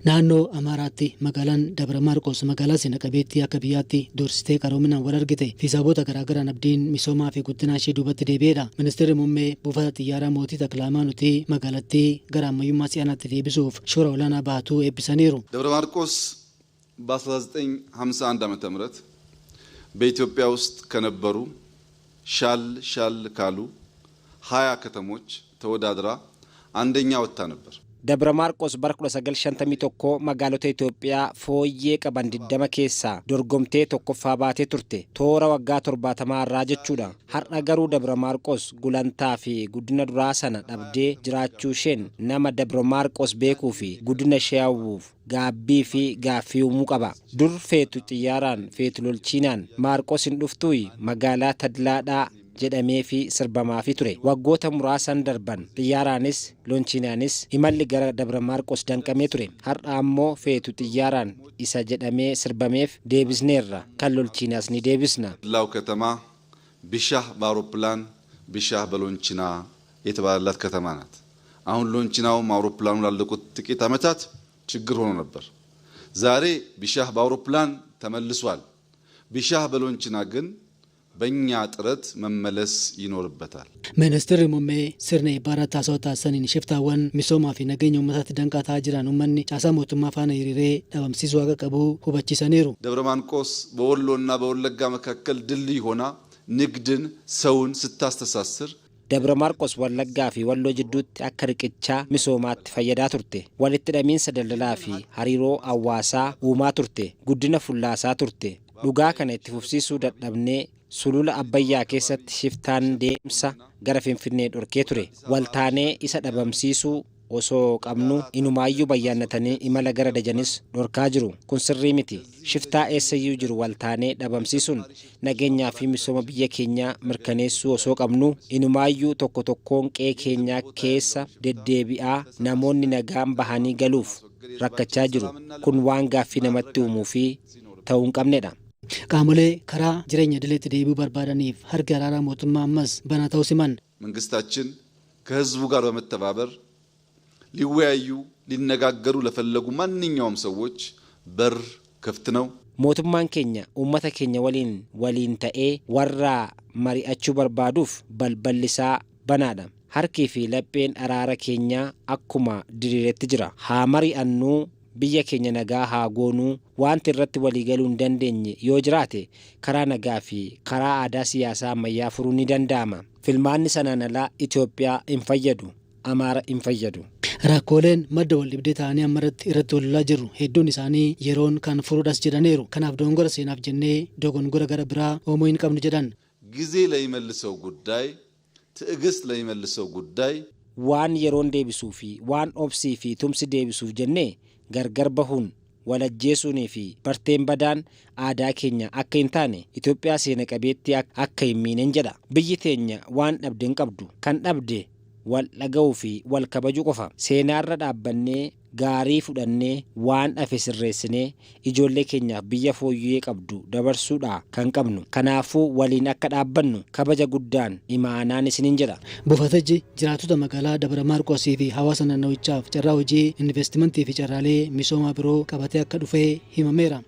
Naannoo Amaaraatti magaalaan Dabra Maarqos magaalaa seena qabeettii akka biyyaatti dursitee qaroominaan wal argite fi saboota garaagaraan abdiin misoomaa fi guddinaa ishee duubatti deebi'eedha. Ministeerri muummee buufata xiyyaaraa mootii Taklaamaa magaalattii gara ammayyummaa si'aanaatti deebisuuf shoora olaanaa baatuu eebbisaniiru. ደብረ ማርቆስ በ1951 ዓ.ም በኢትዮጵያ ውስጥ ከነበሩ ሻል ካሉ 20 ከተሞች ተወዳድራ አንደኛ ወጣ ነበር። Dabra Maarqos bara 1951 magaalota Itoophiyaa fooyyee qaban 20 keessaa dorgomtee tokkoffaa baatee turte. Toora waggaa 70 irraa jechuudha. Har'a garuu Dabra Maarqos gulantaa fi guddina duraa sana dhabdee jiraachuu isheen nama Dabra Maarqos beekuu fi guddina ishee hawwuuf gaabbii fi gaaffii uumuu qaba. Dur feetu xiyyaaraan feetu lolchiinaan Maarqos hin dhuftuuyi magaalaa Tadlaadhaa jedhamee fi sirbamaa fi ture. Waggoota muraasan darban xiyyaaraanis lolchiinaanis imalli gara Dabra Maarqos danqamee ture. Har'a ammoo feetu xiyyaaraan isa jedhamee sirbameef deebisneerra kan lolchiinaas ni deebisna. ላው ከተማ ቢሻህ በአውሮፕላን ቢሻህ በሎንቺና የተባለላት ከተማ ናት። አሁን ሎንቺናውም አውሮፕላኑ ላለቁት ጥቂት ዓመታት ችግር ሆኖ ነበር። ዛሬ ቢሻህ በአውሮፕላን ተመልሷል። ቢሻህ በሎንቺና ግን በእኛ ጥረት መመለስ ይኖርበታል። Ministeerri muummee sirna ibaarraa taasisa saniin shiftaawwan misoomaa fi nageenya uummataa danqaa jiran uummanni caasaa mootummaa faana hiriiree dhabamsiisuu akka qabu hubachiisaniiru. ደብረ ማርቆስ በወሎና በወለጋ መካከል ድልድይ ሆና ንግድን ሰውን ስታስተሳስር Dabra Maarqos Wallaggaa fi Walloo jidduutti akka riqichaa misoomaatti fayyadaa turte. Walitti hidhamiinsa daldalaa fi hariiroo hawaasaa uumaa turte. Guddina fullaasaa turte. Dhugaa kana itti fufsiisuu dadhabnee sulula Abbayyaa keessatti shiftaan deemsa gara Finfinnee dhorkee ture. Waltaanee isa dhabamsiisuu osoo qabnu inumaayyuu bayyaannatanii imala gara Dajanis dhorkaa jiru. Kun sirrii miti. Shiftaa eessayyuu jiru waltaanee dhabamsiisuun nageenyaa fi misooma biyya keenyaa mirkaneessuu osoo qabnu inumaayyuu tokko tokkoon qe'ee keenyaa keessa deddeebi'aa namoonni nagaan bahanii galuuf rakkachaa jiru. Kun waan gaaffii namatti uumuu fi ta'uu hin qabnedha. Qaamolee karaa jireenya dileetti deebi'uu barbaadaniif harki araaraa mootummaa ammas banaa ta'uu siman. መንግስታችን ከህዝቡ ጋር በመተባበር ሊወያዩ ሊነጋገሩ ለፈለጉ ማንኛውም ሰዎች በር ክፍት ነው። mootummaan keenya uummata keenya waliin ta'ee warra mari'achuu barbaaduuf balballisaa banaadha. Harkii fi lapheen araara keenyaa akkuma diriiretti jira. Haa mari'annuu biyya keenya nagaa haa goonuu. Wanti irratti waliigaluu hin dandeenye yoo jiraate karaa nagaa fi karaa aadaa siyaasaa ammayyaa furuu ni danda'ama. Filmaanni sanaan alaa Itoophiyaa hin fayyadu. Amaara hin fayyadu. Rakkooleen madda wal dhibdee ta'anii irratti walolaa jiru hedduun isaanii yeroon kan furuudhas jedhaniiru. Kanaaf dogongora seenaaf jennee dogongora gara biraa uumuu hin qabnu jedhan. ጊዜ ለሚመልሰው ጉዳይ ትዕግስት ለሚመልሰው ጉዳይ waan yeroon deebisuu fi waan obsii fi tumsi deebisuuf jennee gargar bahuun walajjeesuunii fi barteen badaan aadaa keenya akka hin taane Itoophiyaa seena qabeettii akka hin miinen jedha. Biyyi teenya waan dhabde hin qabdu. Kan dhabde wal dhaga'uu fi wal kabajuu qofa. Seenaarra dhaabbannee gaarii fudhannee waan hafe sirreessinee ijoollee keenyaaf biyya fooyyee qabdu dabarsuudha kan qabnu. Kanaafuu waliin akka dhaabbannu kabaja guddaan imaanaan isiniin jedha. Buufatichi jiraatota magaalaa Dabra Maarqosii fi hawaasa naannawichaaf carraa hojii investimentii fi carraalee misoomaa biroo qabatee akka dhufee himameera.